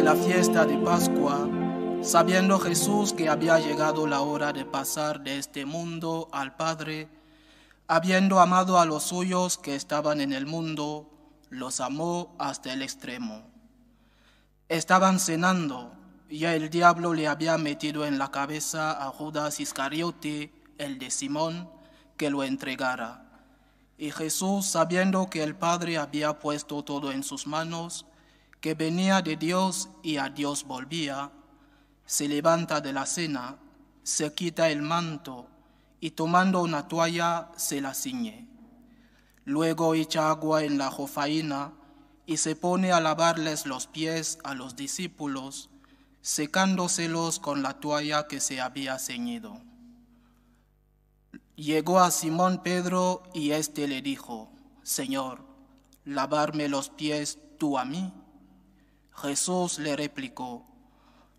la fiesta de Pascua, sabiendo Jesús que había llegado la hora de pasar de este mundo al Padre, habiendo amado a los suyos que estaban en el mundo, los amó hasta el extremo. Estaban cenando, y el diablo le había metido en la cabeza a Judas Iscariote, el de Simón, que lo entregara. Y Jesús, sabiendo que el Padre había puesto todo en sus manos, que venía de Dios y a Dios volvía, se levanta de la cena, se quita el manto y tomando una toalla se la ciñe. Luego echa agua en la jofaina y se pone a lavarles los pies a los discípulos, secándoselos con la toalla que se había ceñido. Llegó a Simón Pedro y éste le dijo: Señor, ¿lavarme los pies tú a mí? Jesús le replicó: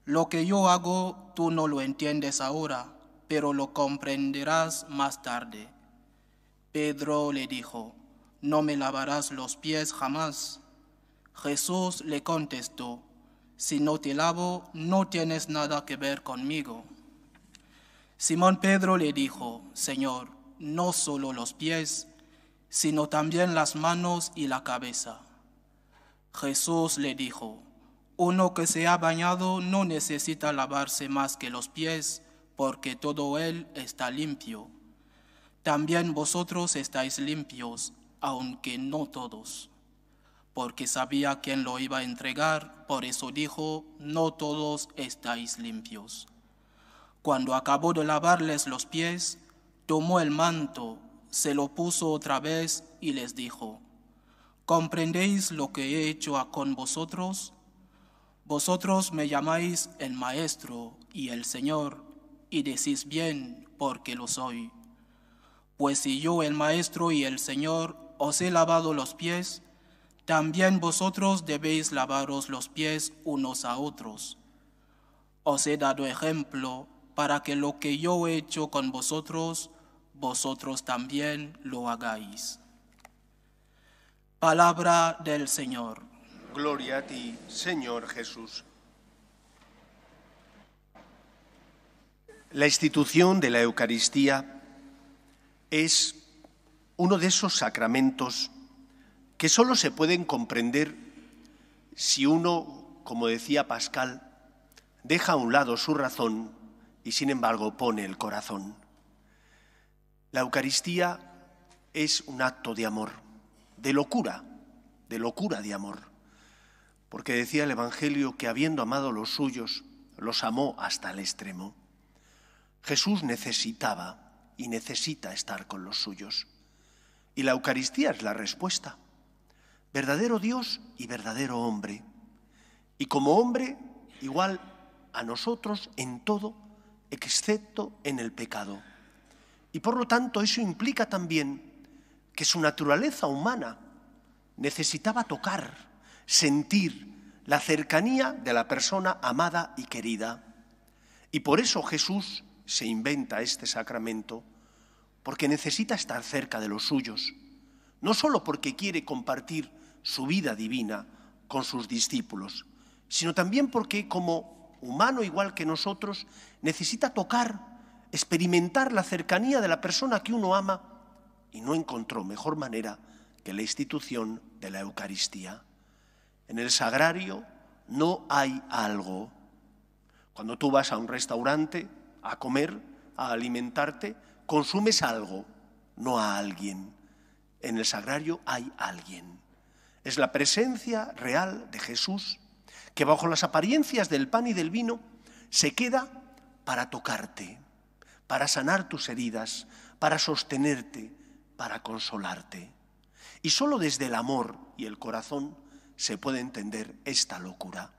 Lo que yo hago tú no lo entiendes ahora, pero lo comprenderás más tarde. Pedro le dijo: No me lavarás los pies jamás. Jesús le contestó: Si no te lavo, no tienes nada que ver conmigo. Simón Pedro le dijo: Señor, no solo los pies, sino también las manos y la cabeza. Jesús le dijo: Uno que se ha bañado no necesita lavarse más que los pies, porque todo él está limpio. También vosotros estáis limpios, aunque no todos. Porque sabía quién lo iba a entregar, por eso dijo: No todos estáis limpios. Cuando acabó de lavarles los pies, tomó el manto, se lo puso otra vez y les dijo: ¿Comprendéis lo que he hecho con vosotros? Vosotros me llamáis el Maestro y el Señor, y decís bien, porque lo soy. Pues si yo, el Maestro y el Señor, os he lavado los pies, también vosotros debéis lavaros los pies unos a otros. Os he dado ejemplo para que lo que yo he hecho con vosotros, vosotros también lo hagáis. Palabra del Señor. Gloria a ti, Señor Jesús. La institución de la Eucaristía es uno de esos sacramentos que solo se pueden comprender si uno, como decía Pascal, deja a un lado su razón y sin embargo pone el corazón. La Eucaristía es un acto de amor, de locura de amor. Porque decía el Evangelio que habiendo amado a los suyos, los amó hasta el extremo. Jesús necesitaba y necesita estar con los suyos. Y la Eucaristía es la respuesta. Verdadero Dios y verdadero hombre. Y como hombre, igual a nosotros en todo, excepto en el pecado. Y por lo tanto eso implica también que su naturaleza humana necesitaba tocar, sentir la cercanía de la persona amada y querida. Y por eso Jesús se inventa este sacramento, porque necesita estar cerca de los suyos, no solo porque quiere compartir su vida divina con sus discípulos, sino también porque como humano igual que nosotros necesita tocar, experimentar la cercanía de la persona que uno ama y no encontró mejor manera que la institución de la Eucaristía. En el sagrario no hay algo. Cuando tú vas a un restaurante a comer, a alimentarte, consumes algo, no a alguien. En el sagrario hay alguien. Es la presencia real de Jesús que bajo las apariencias del pan y del vino se queda para tocarte, para sanar tus heridas, para sostenerte, para consolarte. Y solo desde el amor y el corazón se puede entender esta locura.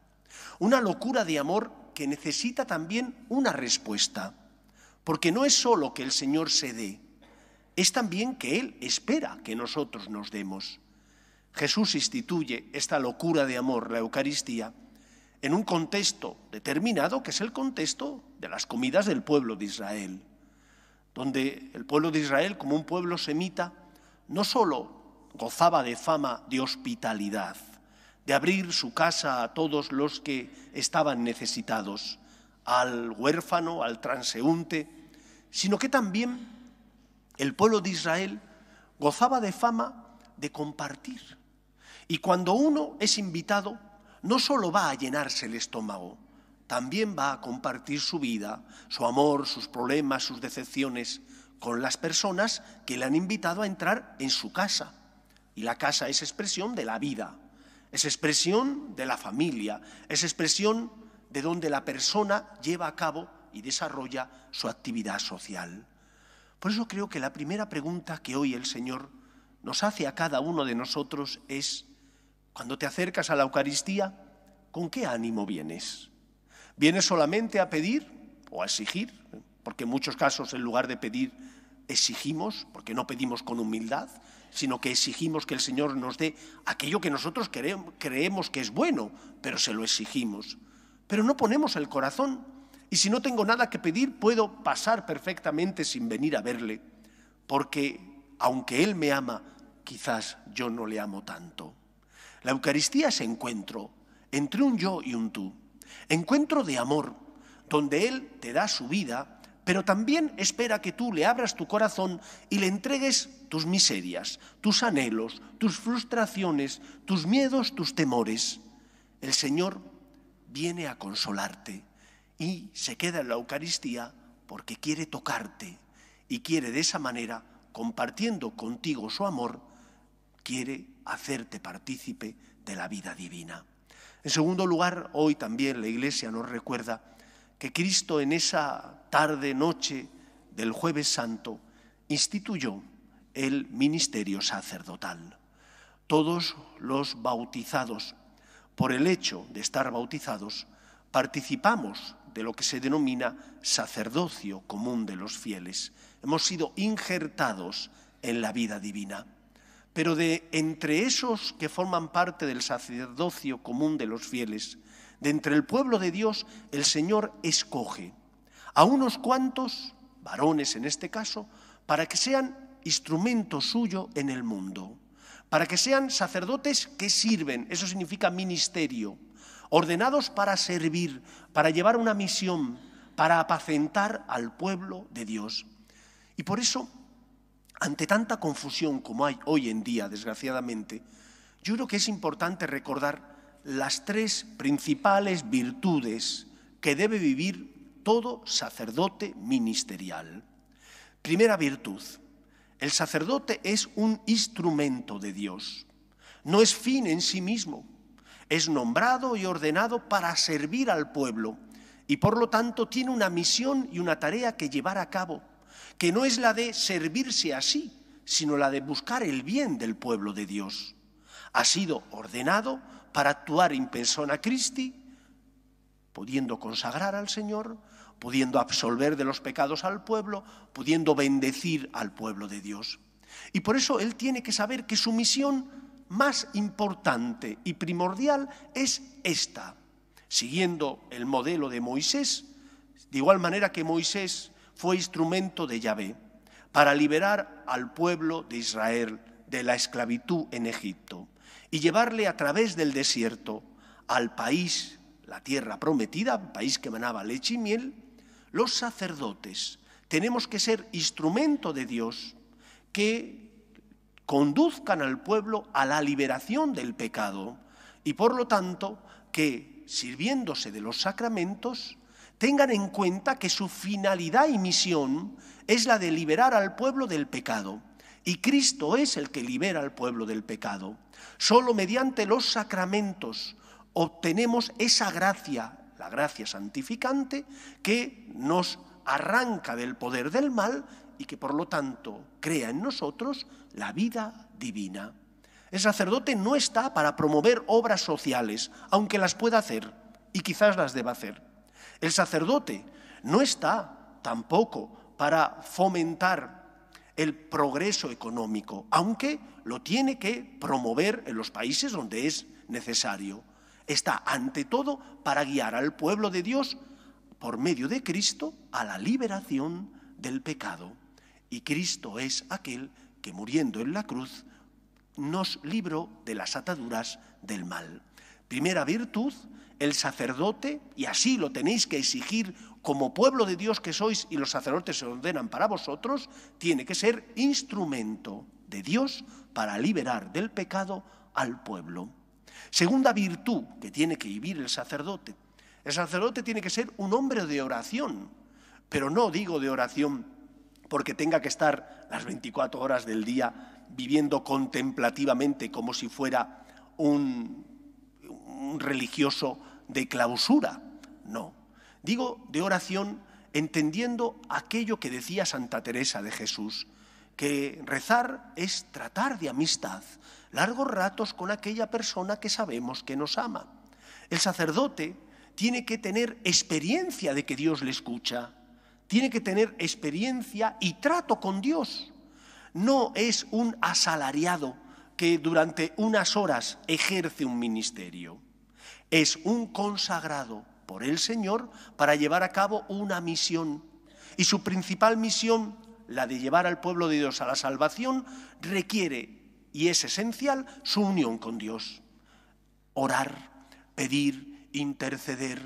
Una locura de amor que necesita también una respuesta, porque no es solo que el Señor se dé, es también que Él espera que nosotros nos demos. Jesús instituye esta locura de amor, la Eucaristía, en un contexto determinado, que es el contexto de las comidas del pueblo de Israel, donde el pueblo de Israel, como un pueblo semita, no solo gozaba de fama de hospitalidad, de abrir su casa a todos los que estaban necesitados, al huérfano, al transeúnte, sino que también el pueblo de Israel gozaba de fama de compartir. Y cuando uno es invitado, no solo va a llenarse el estómago, también va a compartir su vida, su amor, sus problemas, sus decepciones con las personas que le han invitado a entrar en su casa. Y la casa es expresión de la vida, es expresión de la familia, es expresión de donde la persona lleva a cabo y desarrolla su actividad social. Por eso creo que la primera pregunta que hoy el Señor nos hace a cada uno de nosotros es: cuando te acercas a la Eucaristía, ¿con qué ánimo vienes? ¿Vienes solamente a pedir o a exigir? Porque en muchos casos, en lugar de pedir, exigimos, porque no pedimos con humildad, sino que exigimos que el Señor nos dé aquello que nosotros creemos que es bueno, pero se lo exigimos. Pero no ponemos el corazón, y si no tengo nada que pedir, puedo pasar perfectamente sin venir a verle, porque aunque Él me ama, quizás yo no le amo tanto. La Eucaristía es encuentro entre un yo y un tú, encuentro de amor, donde Él te da su vida, pero también espera que tú le abras tu corazón y le entregues tus miserias, tus anhelos, tus frustraciones, tus miedos, tus temores. El Señor viene a consolarte y se queda en la Eucaristía porque quiere tocarte y quiere de esa manera, compartiendo contigo su amor, quiere hacerte partícipe de la vida divina. En segundo lugar, hoy también la Iglesia nos recuerda que Cristo en esa tarde-noche del Jueves Santo instituyó el ministerio sacerdotal. Todos los bautizados, por el hecho de estar bautizados, participamos de lo que se denomina sacerdocio común de los fieles. Hemos sido injertados en la vida divina. Pero de entre esos que forman parte del sacerdocio común de los fieles, de entre el pueblo de Dios, el Señor escoge a unos cuantos, varones en este caso, para que sean instrumento suyo en el mundo, para que sean sacerdotes que sirven, eso significa ministerio, ordenados para servir, para llevar una misión, para apacentar al pueblo de Dios. Y por eso, ante tanta confusión como hay hoy en día, desgraciadamente, yo creo que es importante recordar las tres principales virtudes que debe vivir todo sacerdote ministerial. Primera virtud: el sacerdote es un instrumento de Dios. No es fin en sí mismo. Es nombrado y ordenado para servir al pueblo y por lo tanto tiene una misión y una tarea que llevar a cabo, que no es la de servirse a sí, sino la de buscar el bien del pueblo de Dios. Ha sido ordenado para actuar in persona Christi, pudiendo consagrar al Señor, pudiendo absolver de los pecados al pueblo, pudiendo bendecir al pueblo de Dios. Y por eso él tiene que saber que su misión más importante y primordial es esta, siguiendo el modelo de Moisés, de igual manera que Moisés fue instrumento de Yahvé para liberar al pueblo de Israel de la esclavitud en Egipto y llevarle a través del desierto al país, la tierra prometida, país que manaba leche y miel. Los sacerdotes tenemos que ser instrumento de Dios que conduzcan al pueblo a la liberación del pecado y por lo tanto que, sirviéndose de los sacramentos, tengan en cuenta que su finalidad y misión es la de liberar al pueblo del pecado. Y Cristo es el que libera al pueblo del pecado. Solo mediante los sacramentos obtenemos esa gracia, la gracia santificante, que nos arranca del poder del mal y que por lo tanto crea en nosotros la vida divina. El sacerdote no está para promover obras sociales, aunque las pueda hacer y quizás las deba hacer. El sacerdote no está tampoco para fomentar el progreso económico, aunque lo tiene que promover en los países donde es necesario. Está ante todo para guiar al pueblo de Dios por medio de Cristo a la liberación del pecado. Y Cristo es aquel que muriendo en la cruz nos libró de las ataduras del mal. Primera virtud, el sacerdote, y así lo tenéis que exigir como pueblo de Dios que sois y los sacerdotes se ordenan para vosotros, tiene que ser instrumento de Dios para liberar del pecado al pueblo. Segunda virtud que tiene que vivir el sacerdote tiene que ser un hombre de oración, pero no digo de oración porque tenga que estar las 24 horas del día viviendo contemplativamente como si fuera un religioso de clausura. No, digo de oración entendiendo aquello que decía Santa Teresa de Jesús, que rezar es tratar de amistad largos ratos con aquella persona que sabemos que nos ama. El sacerdote tiene que tener experiencia de que Dios le escucha, tiene que tener experiencia y trato con Dios. No es un asalariado que durante unas horas ejerce un ministerio. Es un consagrado por el Señor para llevar a cabo una misión. Y su principal misión, la de llevar al pueblo de Dios a la salvación, requiere y es esencial su unión con Dios. Orar, pedir, interceder,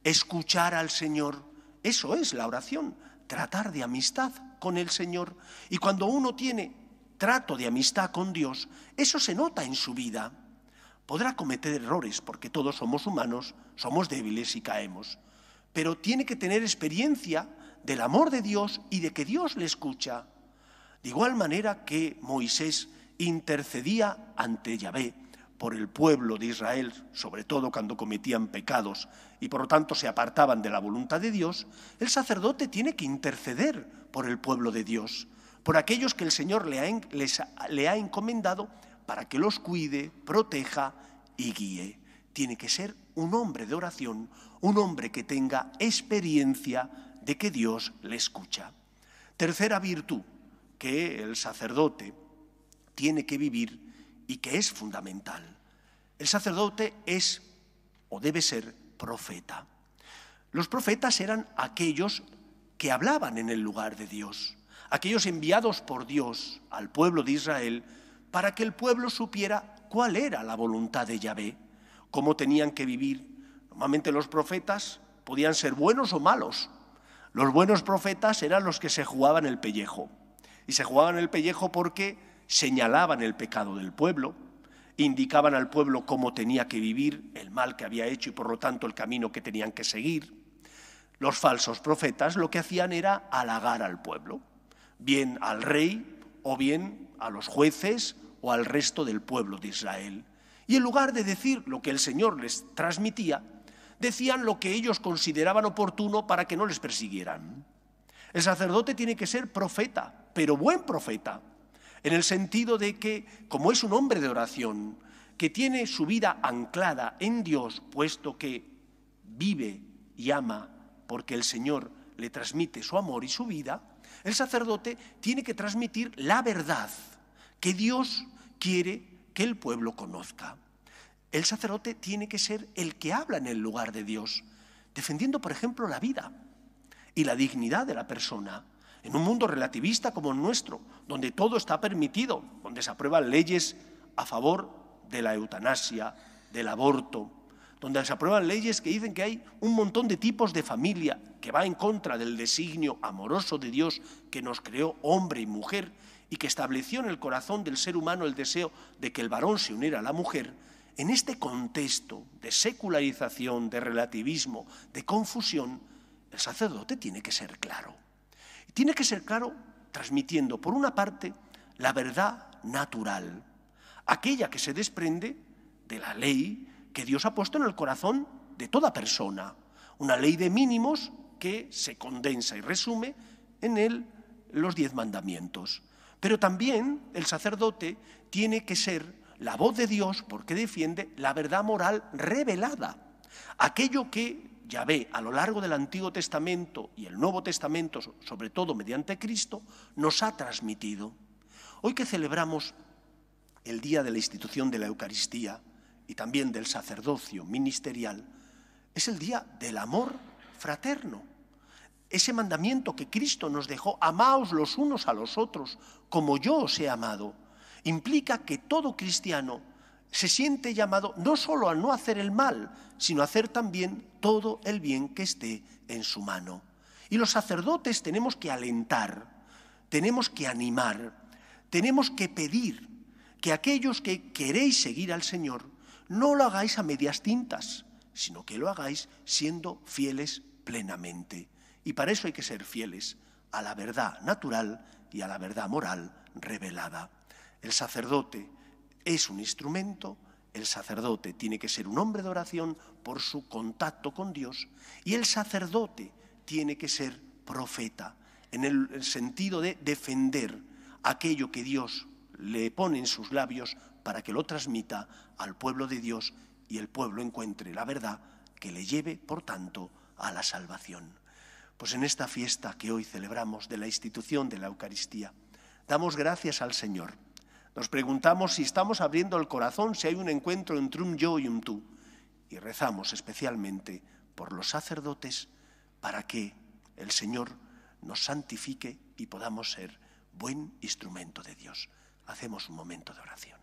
escuchar al Señor. Eso es la oración, tratar de amistad con el Señor. Y cuando uno tiene trato de amistad con Dios, eso se nota en su vida. Podrá cometer errores porque todos somos humanos, somos débiles y caemos. Pero tiene que tener experiencia del amor de Dios y de que Dios le escucha. De igual manera que Moisés intercedía ante Yahvé por el pueblo de Israel, sobre todo cuando cometían pecados y por lo tanto se apartaban de la voluntad de Dios, el sacerdote tiene que interceder por el pueblo de Dios, por aquellos que el Señor le ha encomendado para que los cuide, proteja y guíe. Tiene que ser un hombre de oración, un hombre que tenga experiencia de que Dios le escucha. Tercera virtud que el sacerdote tiene que vivir y que es fundamental. El sacerdote es o debe ser profeta. Los profetas eran aquellos que hablaban en el lugar de Dios, aquellos enviados por Dios al pueblo de Israel para que el pueblo supiera cuál era la voluntad de Yahvé, cómo tenían que vivir. Normalmente los profetas podían ser buenos o malos. Los buenos profetas eran los que se jugaban el pellejo. Y se jugaban el pellejo porque señalaban el pecado del pueblo, indicaban al pueblo cómo tenía que vivir, el mal que había hecho y por lo tanto el camino que tenían que seguir. Los falsos profetas lo que hacían era halagar al pueblo, bien al rey o bien a los jueces o al resto del pueblo de Israel. Y en lugar de decir lo que el Señor les transmitía, decían lo que ellos consideraban oportuno para que no les persiguieran. El sacerdote tiene que ser profeta, pero buen profeta, en el sentido de que, como es un hombre de oración, que tiene su vida anclada en Dios, puesto que vive y ama porque el Señor le transmite su amor y su vida, el sacerdote tiene que transmitir la verdad que Dios quiere que el pueblo conozca. El sacerdote tiene que ser el que habla en el lugar de Dios, defendiendo, por ejemplo, la vida y la dignidad de la persona. En un mundo relativista como el nuestro, donde todo está permitido, donde se aprueban leyes a favor de la eutanasia, del aborto, donde se aprueban leyes que dicen que hay un montón de tipos de familia que va en contra del designio amoroso de Dios que nos creó hombre y mujer y que estableció en el corazón del ser humano el deseo de que el varón se uniera a la mujer. En este contexto de secularización, de relativismo, de confusión, el sacerdote tiene que ser claro. Tiene que ser claro transmitiendo, por una parte, la verdad natural, aquella que se desprende de la ley que Dios ha puesto en el corazón de toda persona, una ley de mínimos que se condensa y resume en los 10 mandamientos. Pero también el sacerdote tiene que ser la voz de Dios porque defiende la verdad moral revelada, aquello que Yahvé, a lo largo del Antiguo Testamento y el Nuevo Testamento, sobre todo mediante Cristo, nos ha transmitido. Hoy que celebramos el día de la institución de la Eucaristía y también del sacerdocio ministerial, es el día del amor fraterno. Ese mandamiento que Cristo nos dejó, amaos los unos a los otros, como yo os he amado, implica que todo cristiano se siente llamado no solo a no hacer el mal, sino a hacer también todo el bien que esté en su mano. Y los sacerdotes tenemos que alentar, tenemos que animar, tenemos que pedir que aquellos que queréis seguir al Señor no lo hagáis a medias tintas, sino que lo hagáis siendo fieles plenamente. Y para eso hay que ser fieles a la verdad natural y a la verdad moral revelada. El sacerdote es un instrumento, el sacerdote tiene que ser un hombre de oración por su contacto con Dios, y el sacerdote tiene que ser profeta, en el sentido de defender aquello que Dios le pone en sus labios para que lo transmita al pueblo de Dios y el pueblo encuentre la verdad que le lleve, por tanto, a la salvación. Pues en esta fiesta que hoy celebramos de la institución de la Eucaristía, damos gracias al Señor. Nos preguntamos si estamos abriendo el corazón, si hay un encuentro entre un yo y un tú. Y rezamos especialmente por los sacerdotes para que el Señor nos santifique y podamos ser buen instrumento de Dios. Hacemos un momento de oración.